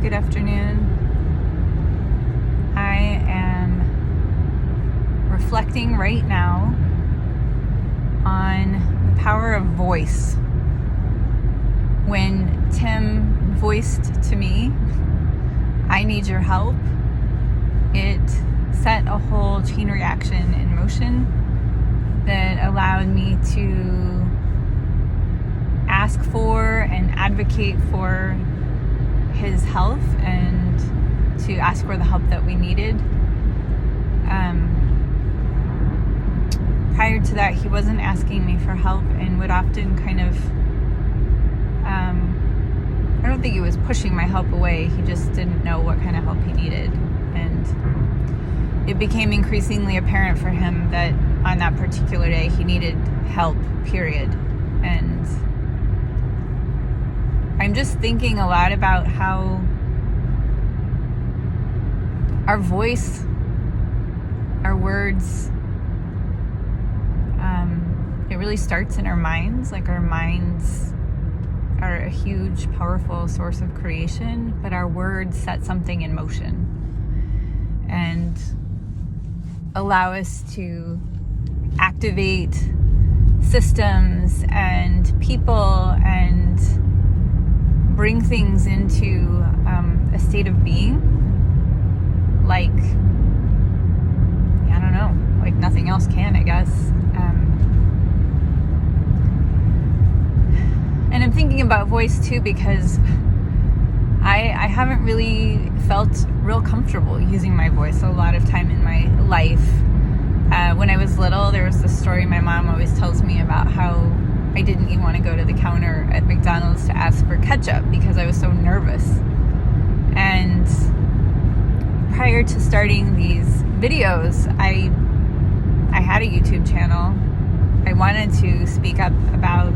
good afternoon. I am reflecting right now on the power of voice. When Tim voiced to me, "I need your help," it set a whole chain reaction in motion that allowed me to ask for and advocate for his health and to ask for the help that we needed. Prior to that, he wasn't asking me for help and would often kind of, I don't think he was pushing my help away. He just didn't know what kind of help he needed. And it became increasingly apparent for him that on that particular day, he needed help, period. And I'm just thinking a lot about how our voice, our words, it really starts in our minds. Like, our minds are a huge, powerful source of creation, but our words set something in motion and allow us to activate systems and people and bring things into a state of being like, I don't know, like nothing else can, I guess. And I'm thinking about voice too because I haven't really felt real comfortable using my voice a lot of time in my life. When I was little, there was this story my mom always tells me about how I didn't even want to go to the counter at McDonald's to ask for ketchup because I was so nervous. And prior to starting these videos, I had a YouTube channel. I wanted to speak up about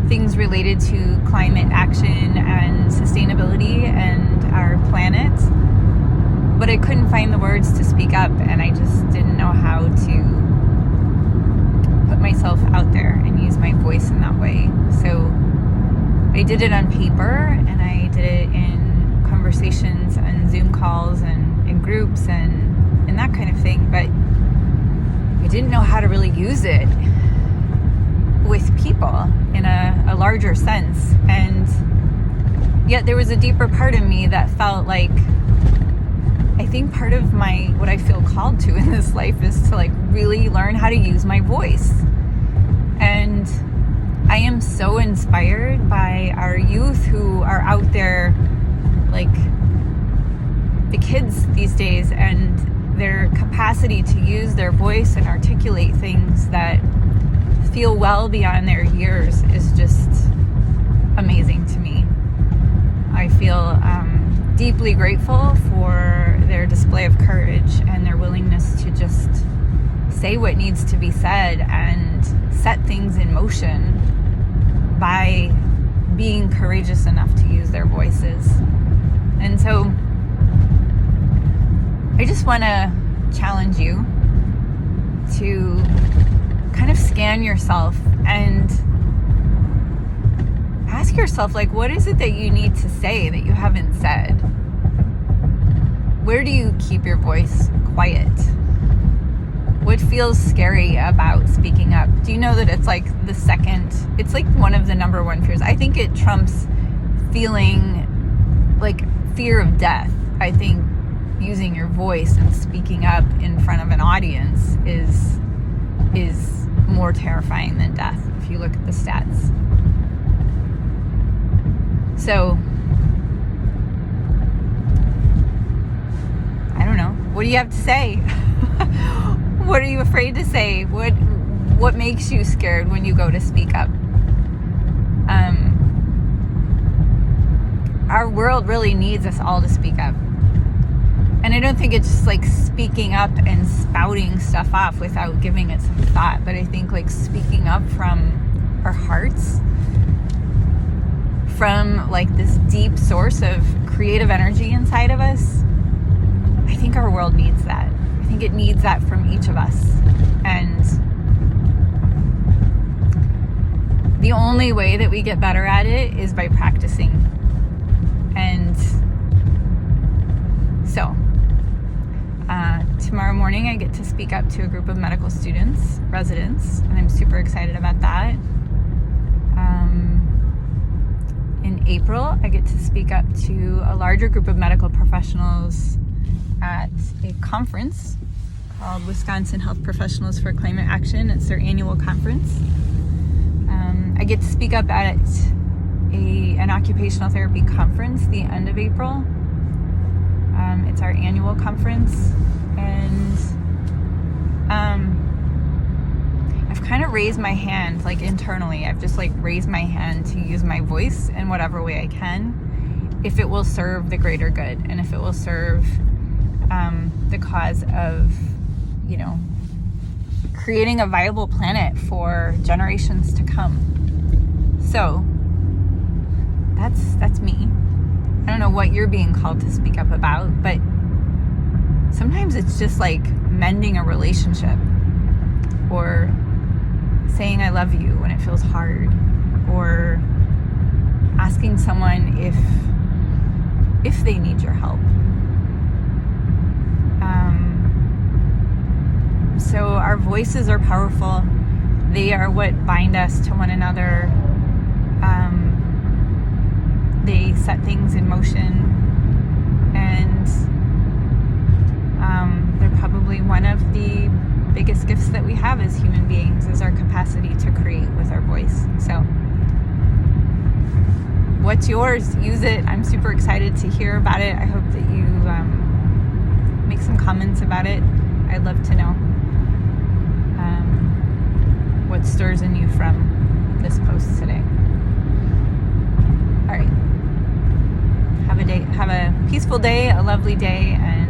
things related to climate action and sustainability and our planet, but I couldn't find the words to speak up, and I just didn't know how to put myself out there and use my voice in that way. So I did it on paper, and I did it in conversations and Zoom calls and in groups and that kind of thing, but I didn't know how to really use it with people in a larger sense. And yet there was a deeper part of me that felt like, I think part of what I feel called to in this life is to like really learn how to use my voice. And I am so inspired by our youth who are out there, like the kids these days, and their capacity to use their voice and articulate things that feel well beyond their years is just amazing to me. I feel deeply grateful for their display of courage and their willingness to just say what needs to be said and set things in motion by being courageous enough to use their voices. And so I just want to challenge you to kind of scan yourself and ask yourself, like, what is it that you need to say that you haven't said? Where do you keep your voice quiet? What feels scary about speaking up? Do you know that it's like it's like one of the number one fears? I think it trumps feeling like fear of death. I think using your voice and speaking up in front of an audience is more terrifying than death if you look at the stats. So I don't know, what do you have to say? What are you afraid to say? What makes you scared when you go to speak up? Our world really needs us all to speak up. And I don't think it's just like speaking up and spouting stuff off without giving it some thought, but I think like speaking up from our hearts, from like this deep source of creative energy inside of us, I think our world needs that. I think it needs that from each of us. And the only way that we get better at it is by practicing. And speak up to a group of medical students, residents, and I'm super excited about that. In April, I get to speak up to a larger group of medical professionals at a conference called Wisconsin Health Professionals for Climate Action. It's their annual conference. I get to speak up at an occupational therapy conference the end of April. It's our annual conference, and I've kind of raised my hand, like internally. I've just like raised my hand to use my voice in whatever way I can, if it will serve the greater good and if it will serve the cause of, you know, creating a viable planet for generations to come. So that's me. I don't know what you're being called to speak up about, but sometimes it's just like mending a relationship, or saying I love you when it feels hard, or asking someone if they need your help. So our voices are powerful. They are what bind us to one another. They set things in motion, and they're probably one of the biggest gifts that we have as human beings, is our capacity to create with our voice. So what's yours? Use it. I'm super excited to hear about it. I hope that you make some comments about it. I'd love to know what stirs in you from this post today. All right. Have a peaceful day, a lovely day, and